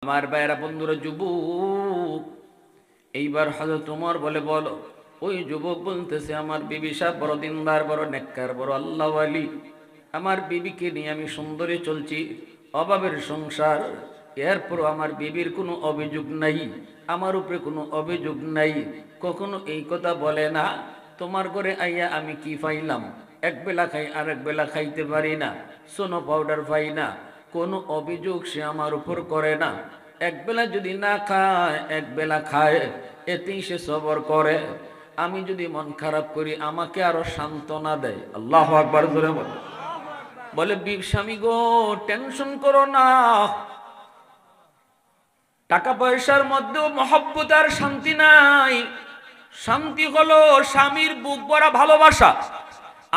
আমার ভাইয়েরা বন্ধুরা, যুবক, এইবার হযরত ওমর বলে, বলো। ওই যুবক বলতেছে, আমার বিবি সাহেব বড় দিনদার, বড় নেককার, বড় আল্লাহওয়ালি। আমার বিবিকে নিয়ে আমি সুন্দরী চলছি, অভাবের সংসার। এরপরও আমার বিবির কোনো অভিযোগ নাই, আমার উপরে কোনো অভিযোগ নাই। কখনো এই কথা বলে না, তোমার ঘরে আইয়া আমি কি পাইলাম, এক বেলা খাই আর এক বেলা খাইতে পারি না, সোনো পাউডার পাই না। কোনো অভিযোগ সে আমার উপর করে না। এক বেলা যদি না খায়, এক বেলা খায়, এতেই সে সবর করে। আমি যদি মন খারাপ করি, আমাকে আরো সান্ত্বনা দেয়। আল্লাহু আকবার জোরে বলে। বলে, স্বামী গো, টেনশন করো না। টাকা পয়সার মধ্যেও মহব্বত আর শান্তি নাই। শান্তি হলো স্বামীর বুক ভরা ভালোবাসা।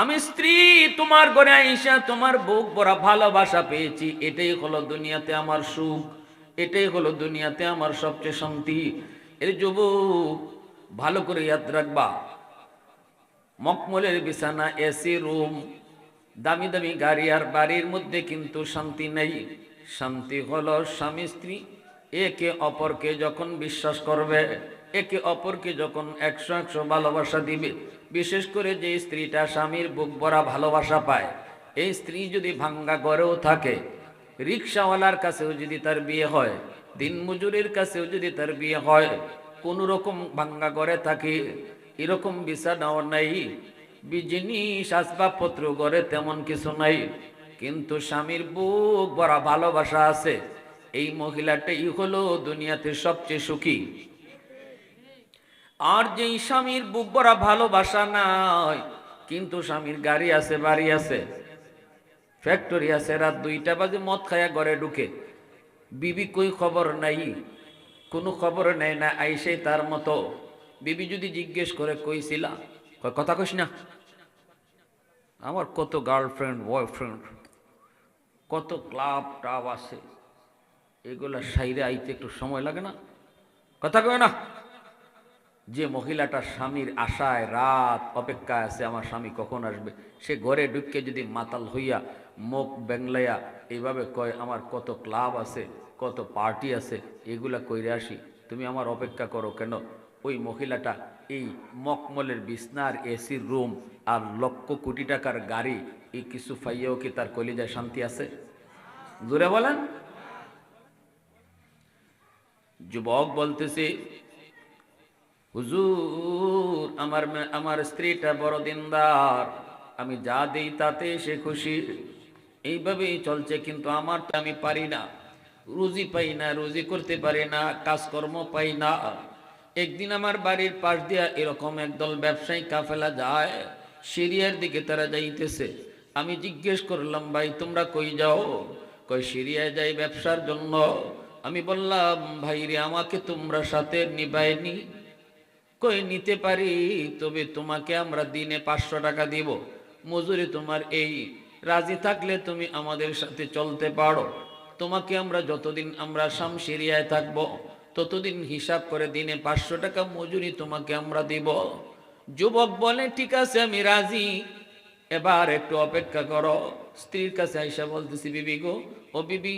আমি স্ত্রী তোমার ঘরে আইসা তোমার বুক ভরা ভালোবাসা পেয়েছি, এটাই হলো দুনিয়াতে আমার সুখ, এটাই হলো দুনিয়াতে আমার সবচেয়ে শান্তি। এর যুবক, ভালো করে ইয়াদ রাখবা, মখমলের বিছানা, এসি রুম, দামি দামি গাড়ি আর বাড়ির মধ্যে কিন্তু শান্তি নেই। শান্তি হলো স্বামী স্ত্রী একে অপরকে যখন বিশ্বাস করবে, একে অপরকে যখন 100 ভালোবাসা দিবে। বিশেষ করে যে স্ত্রীটা স্বামীর বুক ভরা ভালোবাসা পায়, এই স্ত্রী যদি ভাঙ্গা ঘরেও থাকে, রিক্সাওয়ালার কাছেও যদি তার বিয়ে হয়, দিনমজুরের কাছেও যদি তার বিয়ে হয়, কোনো রকম ভাঙ্গা ঘরে থাকে, এরকম বিছানাও নাই, জিনিস আসবাবপত্র ঘরে তেমন কিছু নাই, কিন্তু স্বামীর বুক ভরা ভালোবাসা আছে, এই মহিলাটাই হলো দুনিয়াতে সবচেয়ে সুখী। আর যেই স্বামীর বুক ভরা ভালোবাসা নাই, কিন্তু স্বামীর গাড়ি আছে, বাড়ি আছে, ফ্যাক্টরি আছে, রাত 2টা বাজে মদ খায়া ঘরে ঢুকে, বিবি কই খবর নাই, কোনো খবর নেয় না, আইসে তার মতো। বিবি যদি জিজ্ঞেস করে, কইছিলা, কথা কইস না, আমার কত গার্লফ্রেন্ড বয়ফ্রেন্ড, কত ক্লাব টাব আছে, এগুলা সাইরে আইতে একটু সময় লাগে না, কথা কয় না। যে মহিলাটা স্বামীর আশায় রাত অপেক্ষায় আছে, আমার স্বামী কখন আসবে, সে ঘরে ঢুকে যদি মাতাল হইয়া মুখ বেংলাইয়া এইভাবে কয়, আমার কত ক্লাব আছে, কত পার্টি আছে, এগুলা কইরে আসি, তুমি আমার অপেক্ষা করো কেন? ওই মহিলাটা এই মখমলের বিছনার এসির রুম আর লক্ষ কোটি টাকার গাড়ি, এই কিছু পাইয়াও কি তার কলিজায় শান্তি আছে? জোরে বলেন। যুবক বলতেছে, হুজুর, আমার স্ত্রীটা বড় দিনদার, আমি যা দেই তাতে সে খুশি, এইভাবেই চলছে, কিন্তু আমার তো আমি পারি না, রুজি পাই না, রুজি করতে পারি না, কাজকর্ম পাই না। একদিন আমার বাড়ির পাশ দিয়া এরকম একদল ব্যবসায়ী কাফেলা যায়, সিরিয়ার দিকে তারা যাইতেছে। আমি জিজ্ঞেস করলাম, ভাই তোমরা কই যাও? কই সিরিয়ায় যাই ব্যবসার জন্য। আমি বললাম, ভাই রে, আমাকে তোমরা সাথে নিবাইনি? কই নিতে পারি, তবে তোমাকে আমরা দিনে 500 টাকা দিব মজুরি, তোমার এই, রাজি থাকলে তুমি আমাদের সাথে চলতে পারো। তোমাকে আমরা যতদিন আমরা শামশিরিয়ায় থাকব, ততদিন হিসাব করে দিনে 500 টাকা মজুরি তোমাকে আমরা দিব। যুবক বলে, ঠিক আছে, আমি রাজি, এবার একটু অপেক্ষা করো। স্ত্রীর কাছে আইসা বলতেছি, বিবি গো, ও বিবি,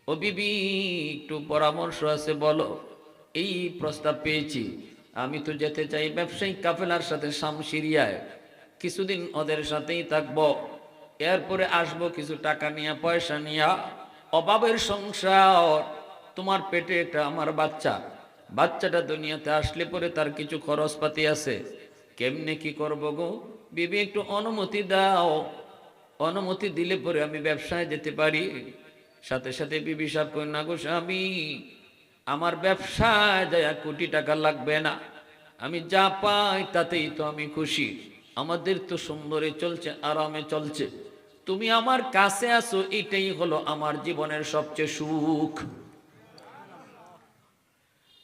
ও বিবি, একটু পরামর্শ আছে, বলো। এই প্রস্তাব পেয়েছি, আমি তো যেতে চাই ব্যবসায়িক কাফেলার সাথে শামশিরিয়ায়, কিছুদিন ওদের সাথেই থাকবো, এরপরে আসবো কিছু টাকা নিয়ে, পয়সা নিয়ে। অভাবের সংসার, তোমার পেটে একটা আমার বাচ্চা, বাচ্চাটা দুনিয়াতে আসলে পরে তার কিছু খরচপাতি আছে, কেমনে কি করবো গো? বিবি একটু অনুমতি দাও, অনুমতি দিলে পরে আমি ব্যবসায় যেতে পারি। সাথে সাথে বিবি সাহেব কই, না গো স্বামী, আমার ব্যবসায় যায় কোটি টাকা লাগবে না, আমি যা পাই তাতেই তো আমি খুশি, আমাদের তো সুন্দরে চলছে, আরামে চলছে, তুমি আমার কাছে আসো, এটাই হলো আমার জীবনের সবচেয়ে সুখ।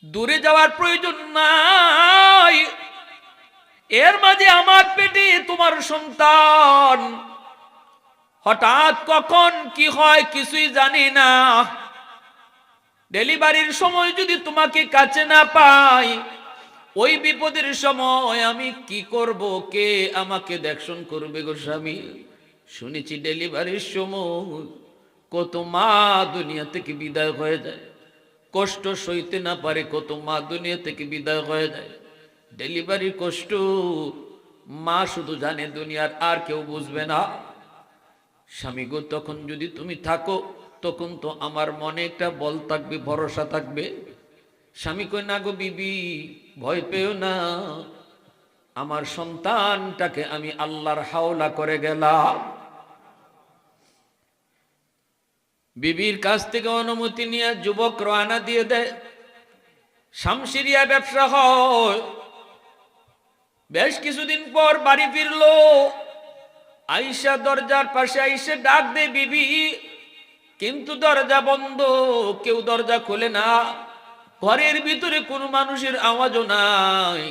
দূরে যাওয়ার প্রয়োজন নাই, এর মাঝে আমার পেটে তোমার সন্তান, হঠাৎ কখন কি হয় কিছুই জানি না, ডেলিভারির সময় যদি তোমাকে কাছে না পাই, ওই বিপদের সময় আমি কি করব, কে আমাকে দেখশন করবে গো স্বামী? শুনেছি ডেলিভারির সময় কত মা দুনিয়া থেকে বিদায় হয়ে যায়, কষ্ট সইতে না পারে কত মা দুনিয়া থেকে বিদায় হয়ে যায়। ডেলিভারির কষ্ট মা শুধু জানে, দুনিয়ার আর কেউ বুঝবে না। স্বামী গো, তখন যদি তুমি থাকো তখন তো আমার মনে একটা বল থাকবে, ভরসা থাকবে। স্বামী কই, না গো বিবি, ভয় পেও না, আমার সন্তানটাকে আমি আল্লাহর হাওলা করে গেলাম। বিবির কাছ থেকে অনুমতি নিয়ে যুবক রওনা দিয়ে দেয়। শামশিরিয়া ব্যবসা হয়। বেশ কিছুদিন পর বাড়ি ফিরলো। আইসা দরজার পাশে আইসে ডাক দে বিবি, কিন্তু দরজা বন্ধ, কেউ দরজা খোলে না। ঘরের ভিতরে কোনো মানুষের আওয়াজও নাই,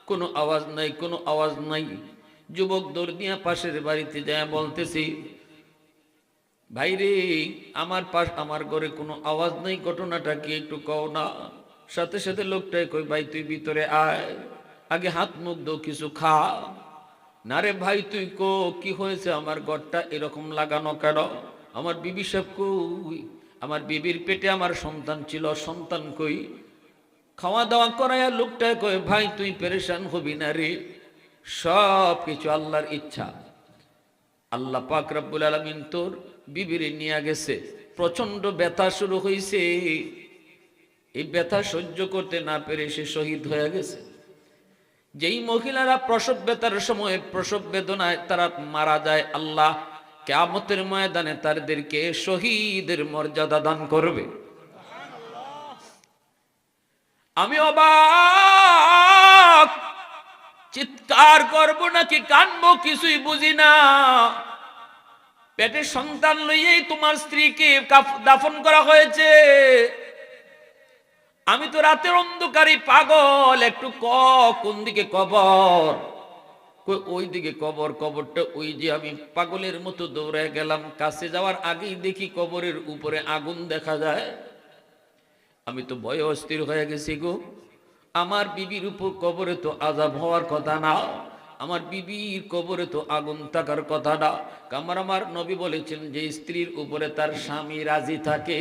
কোনো আওয়াজ নাই, কোনো আওয়াজ নাই। যুবক দৌড় দিয়া পাশের বাড়িতে যায়, বলতেছি, ভাইরে, আমার ঘরে কোনো আওয়াজ নাই, ঘটনাটা কি একটু কও না। সাথে সাথে লোকটাই কই, ভাই তুই ভিতরে আয়, আগে হাত মুখ দো, কিছু খা। না রে ভাই, তুই কো কি হয়েছে, আমার ঘরটা এরকম লাগানো কেন? আমার বিবি সব কই? আমার বিবির পেটে আমার সন্তান ছিল, সন্তান কই? খাওয়া দাওয়া করাইয়া লোকটাই কয়, ভাই তুই পেরেশান হবি না রে, সব কিছু আল্লাহর ইচ্ছা। আল্লাহ পাক রব্বুল আলামিন তোর বিবিরে নিয়ে গেছে। প্রচন্ড ব্যথা শুরু হয়েছে, এই ব্যথা সহ্য করতে না পেরে সে শহীদ হয়ে গেছে। যেই মহিলারা প্রসব ব্যথার সময়, প্রসব বেদনায় তারা মারা যায়, আল্লাহ কিয়ামতের ময়দানে তাদেরকে শহীদের মর্যাদা দান করবে। আমি অবাক, চিৎকার করব নাকি কানবো কিছুই বুঝি না। পেটে সন্তান লইয়েই তোমার স্ত্রীকে দাফন করা হয়েছে। আমি তো রাতের অন্ধকারে পাগল, একটু কোন দিকে কবর? ওই দিকে কবর, কবরটা ওই যে। আমি পাগলের মতো দৌড়ে গেলাম, কাছে যাওয়ার আগেই দেখি কবরের উপরে আগুন দেখা যায়। আমি তো ভয়ে অস্থির হয়ে গেছি গো। আমার বিবির উপর কবরে তো আযাব হওয়ার কথা না, আমার বিবির কবরে তো আগুন থাকার কথা না। আমার নবী বলেছেন, যে স্ত্রীর উপরে তার স্বামী রাজি থাকে,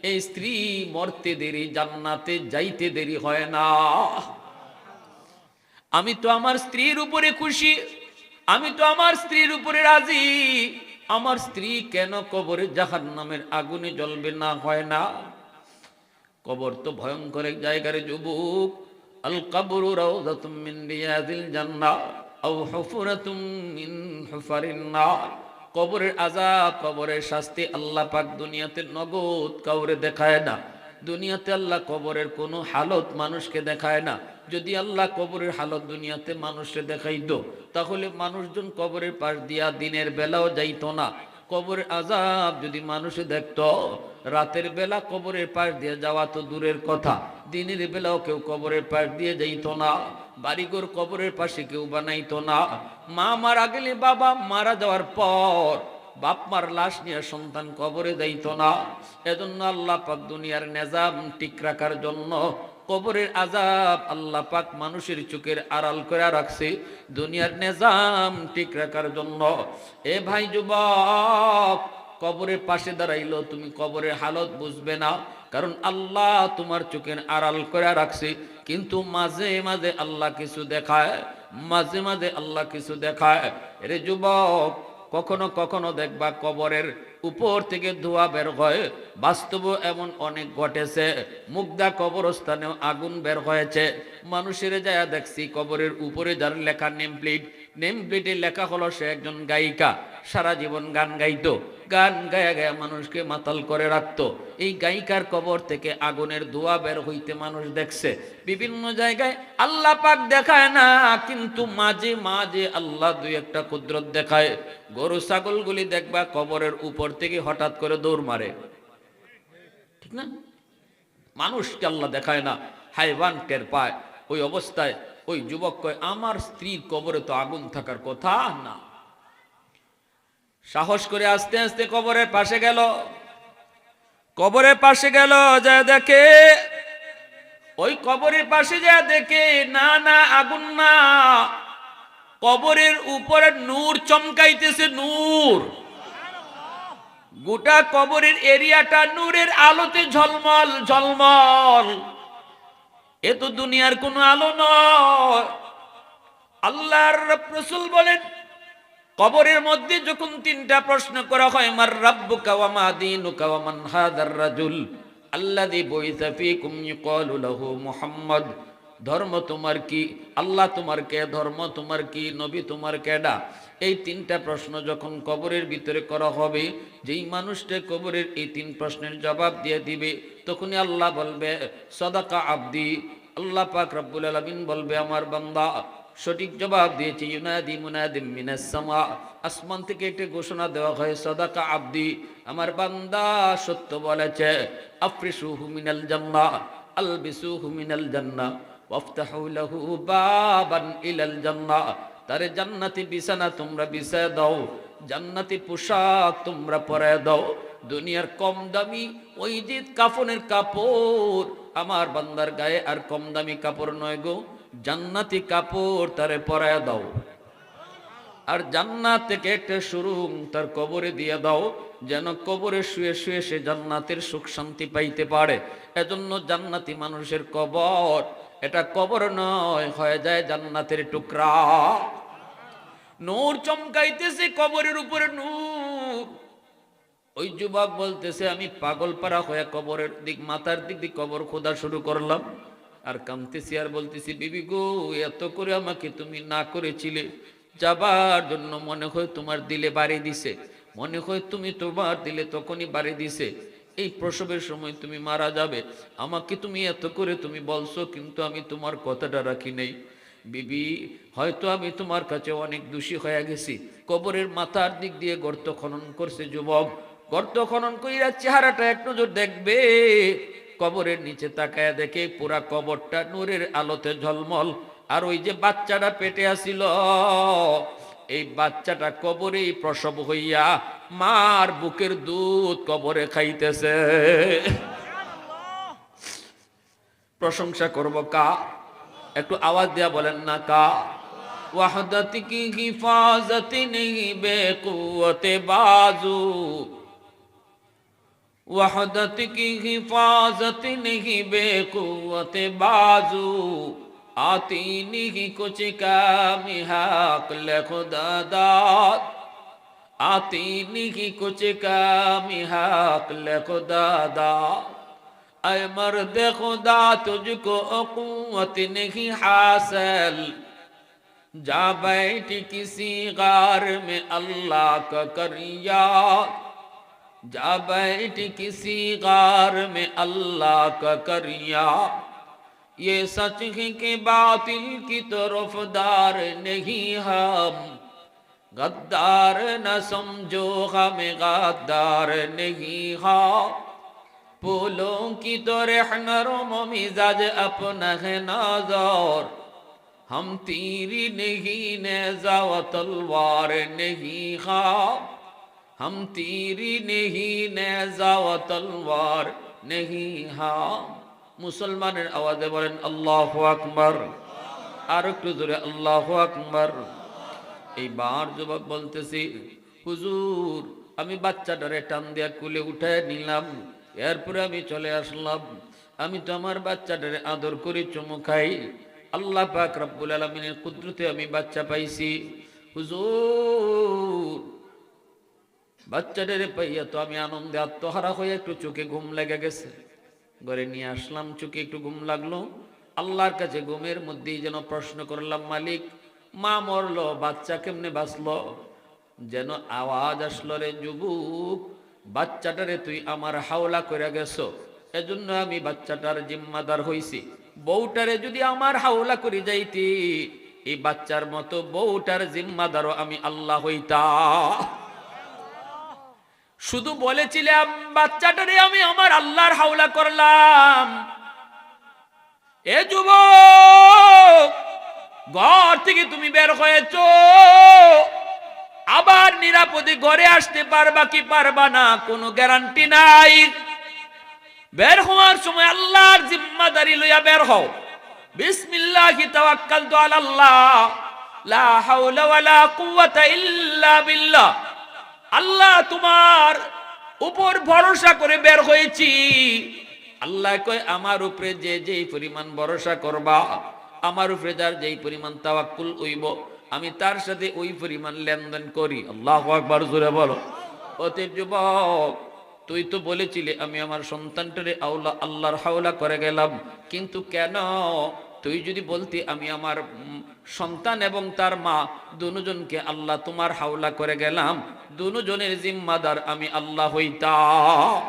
এই স্ত্রী মরতে দেরি, জান্নাতে যাইতে দেরি হয় না। আমি তো আমার স্ত্রীর উপরে খুশি, আমি তো আমার স্ত্রীর উপরে রাজি। আমার স্ত্রী কেন কবরে জাহান্নামের আগুনে জ্বলবে না? হয় না। কবর তো ভয়ঙ্কর এক জায়গার যুবক। আল কবরু রাউযাতুম মিন রিয়াদিল জান্নাহ আও হুফরাতুম মিন হুফারিন নার। কবরের আযাব, কবরের শাস্তি আল্লাহ পাক দুনিয়াতে নগদ কাউরে দেখায় না। দুনিয়াতে আল্লাহ কবরের কোনো হালত মানুষকে দেখায় না। যদি আল্লাহ কবরের হালত দুনিয়াতে মানুষকে দেখাইতো, তাহলে মানুষজন কবরের পাশ দিয়া দিনের বেলাও যাইতো না। কবরের আযাব যদি মানুষে দেখতো, রাতের বেলা কবরের পাশ দিয়ে যাওয়া তো দূরের কথা, দিনের বেলাও কেউ কবরের পাশ দিয়ে যাইতো না। বাড়িঘর কবরের পাশে কেউ বানাইতো না। মা মারা গেলে, বাবা মারা যাওয়ার পর বাপ মার লাশ নিয়ে সন্তান কবরে যাইতো না। এজন্য আল্লাহ পাক দুনিয়ার নিজাম ঠিক রাখার জন্য কবরের আযাব আল্লাহ পাক মানুষের চোখের আড়াল করে রাখছে, দুনিয়ার নিজাম ঠিক রাখার জন্য। এ ভাই যুবক, কবরের পাশে দাঁড়াইলো তুমি কবরের হালত বুঝবে না, কারণ আল্লাহ তোমার চোখের আড়াল করে রাখছে। কিন্তু মাঝে মাঝে আল্লাহ কিছু দেখায়, মাঝে মাঝে আল্লাহ কিছু দেখায়। রে যুবক, কখনো কখনো দেখবা কবরের উপর থেকে ধোঁয়া বের হয়। বাস্তব এমন অনেক ঘটেছে। মুগদা কবরস্থানেও আগুন বের হয়েছে। মানুষের যায় দেখছি কবরের উপরে যার লেখা নেম প্লেটে লেখা হলো সে একজন গায়িকা, সারা জীবন গান গাইতো, গান গায়া গায়া মানুষকে মাতাল করে রাখতো। এই গায়িকার কবর থেকে আগুনের ধোঁয়া বের হইতে মানুষ দেখছে। বিভিন্ন জায়গায় আল্লাহ পাক দেখায় না, কিন্তু মাঝে মাঝে আল্লাহ দুই একটা কুদরত দেখায়। গরু ছাগলগুলি দেখবা কবরের উপর থেকে হঠাৎ করে দৌড় মারে, ঠিক না? মানুষকে আল্লাহ দেখায় না, হাইওয়ান টের পায়। ওই অবস্থায় ওই যুবক কয়, আমার স্ত্রীর কবরে তো আগুন থাকার কথা না। সাহস করে আস্তে আস্তে কবরের পাশে গেল। কবরের পাশে গেল, যা দেখে, ওই কবরের পাশে যা দেখে, না না আগুন না, কবরের উপরে নূর চমকাইতেছে, নূর। গোটা কবরের এরিয়াটা নূরের আলোতে ঝলমল ঝলমল। এ তো দুনিয়ার কোনো আলো নয়। আল্লাহর রাসূল বলেন, কবরের মধ্যে যখন তিনটা প্রশ্ন করা হয়, মার রাব্বুকা ওয়া মা দীনুকা ওয়া মান হাদার রাজুল আল্লাযী বুইসা ফীকুম ইউকালু লাহু মুহাম্মদ, ধর্ম তোমার কি, আল্লাহ তোমার কে, ধর্ম তোমার কি, নবী তোমার কেডা। এই তিনটা প্রশ্ন যখন কবরের ভিতরে করা হবে, যেই মানুষটা কবরের এই তিন প্রশ্নের জবাব দিয়ে দিবে, তখনই আল্লাহ বলবে সাদাকা আবদি। আল্লাহ পাক রব্বুল আলামিন বলবে আমার বান্দা সঠিক জবাব দিয়েছে। ইউনাদি মুনাদিম মিনাস সামা, আসমান থেকে একটা ঘোষণা দেওয়া হয়, সাদাকা আবদি, আমার বান্দা সত্য বলেছে। আফরিসুহু মিনাল জান্নাহ আলবিসুহু মিনাল জান্নাহ ওয়াফতাহু লাহু বাবান ইলাল জান্নাহ, তারে জান্নাতি বিছানা তোমরা বিছায় দাও, জান্নাতি পোশাক তোমরা পরায় দাও। দুনিয়ার কম দামি ওই যে কাফনের কাপড় আমার বান্দার গায়ে আর কম দামি কাপড় নয় গো, জান্নাতি কাপড় তারে পরায় দাও। আর জান্নাত থেকে একটা সুরুং তার কবরে দিয়ে দাও, যেন কবরে শুয়ে শুয়ে সে জান্নাতের সুখ শান্তি পাইতে পারে। এজন্য জান্নাতি মানুষের কবর এটা কবর নয়, হয়ে যায় জান্নাতের টুকরা। নূর চমকাইতেছে কবরের উপরে নূর। ওই যুবক বলতেছে, আমি পাগল পারা হয়ে কবরের দিক, মাথার দিক দিয়ে কবর খোদা শুরু করলাম আর কাঁদতেছি আর বলতেছি, বিবি গো, এত করে আমাকে তুমি না করেছিলে, যাবার জন্য মনে হয় তোমার দিলে বাড়ি দিছে, মনে হয় তুমি তোমার দিলে তখনই বাড়ি দিছে, এই প্রসবের সময় তুমি মারা যাবে, আমাকে তুমি এত করে তুমি বলছো, কিন্তু আমি তোমার কথাটা রাখি নেই। বিবি, হয়তো আমি তোমার কাছে অনেক দোষী হয়ে গেছি। কবরের মাথার দিক দিয়ে গর্ত খনন করছে যুবক, গর্ত খনন কইরা চেহারাটা এক নজর দেখবে, কবরের নিচে তাকায় দেখে পুরা কবরটা নূরের আলোতে ঝলমল। আর ওই যে বাচ্চাটা পেটে আসিল, এই বাচ্চাটা কবরেই প্রসব হইয়া মার বুকের দুধ কবরে খাইতেছে। প্রশংসা করব কা? একটু আওয়াজ দিয়া বলেন না কা? ওয়াহদাতি কি হিফাজতি নেহি বেকুওয়াতে বাজু, वहदत की हिफाजत नहीं बेकुवत बाजू, आती नहीं कुछ काम हक खुदा दाद, आती नहीं कुछ काम हक खुदा दाद। ऐ मर्द खुदा तुझको कुव्वत नहीं हासिल, जा बैठ किसी गार में अल्लाह का कर याद, जा बैठ किसी गार में अल्लाह का करिया। ये सच है कि बातिल की तरफदार नहीं हम, गद्दार न समझो हमें गद्दार नहीं हम, फूलों की तरह नरम मिजाज अपना है नाज़र, हम तीरी नहीं नेज़ा व तलवार नहीं हम, हम तीरी नहीं नेज़ा व तलवार नहीं हम। मुसलमाনের আওয়াজে বলেন আল্লাহু আকবার, আর একটু জোরে আল্লাহু আকবার। এইবার যুবক বলতেছি, হুজুর আমি বাচ্চাটারে টান দিয়া কুলে উঠায় নিলাম, এরপরে আমি চলে আসলাম, আমি তো আমার বাচ্চাটারে আদর করে চুমু খাই, আল্লাহ পাক রব্বুল আলামিনের কুদরতে আমি বাচ্চা পাইছি। হুজুর বাচ্চাটারে পাইয়া তো আমি আনন্দে আত্মহারা হয়ে একটু চোখে ঘুম লেগে গেছে, ঘরে নিয়ে আসলাম, চোখে একটু ঘুম লাগলো, আল্লাহর কাছে ঘুমের মধ্যেই যেন প্রশ্ন করলাম, মালিক মা মরলো, বাচ্চা কেমনে বাঁচলো? যেন আওয়াজ আসলো, রে যুবক, বাচ্চাটারে তুই আমার হাওলা করে গেছো, এজন্য আমি বাচ্চাটার জিম্মাদার হইছি। বউটারে যদি আমার হাওলা করে যাইতি, এই বাচ্চার মতো বউটার জিম্মাদারও আমি আল্লাহ হইতা। শুধু বলেছিলাম বাচ্চাটারে আমি আমার আল্লাহর হাওলা করলাম। এ যুবক, ঘর থেকে তুমি বের হয়েছো, আবার নিরাপদে ঘরে আসতে পারবা কি পারবা না কোনো গ্যারান্টি নাই। বের হওয়ার সময় আল্লাহর জিম্মাদারি লইয়া বের হও। বিসমিল্লাহি তাওয়াক্কালতু আলাল্লাহ, লা হাওলা ওয়ালা কুওয়াতা ইল্লা বিল্লাহ। আল্লাহ তোমার উপর ভরসা করে বের হয়েছি। আল্লাহ কয় আমার উপরে যে যেই পরিমাণ ভরসা করবা, আমার উপরে যার যেই পরিমাণ তাওয়াক্কুল হইব, আমি তার সাথে ওই পরিমাণ লেনদেন করি। আল্লাহু আকবার, জোরে বলো। অতি যুবক, তুই তো বলেছিলি আমি আমার সন্তানটারে আল্লাহর হাওলা করে গেলাম, কিন্তু কেন? তুই যদি বলতি আমি আমার সন্তান এবং তার মা দুজনকে আল্লাহ তোমার হাওলা করে গেলাম, দুজনের জিম্মাদার আমি আল্লাহ হইতাম।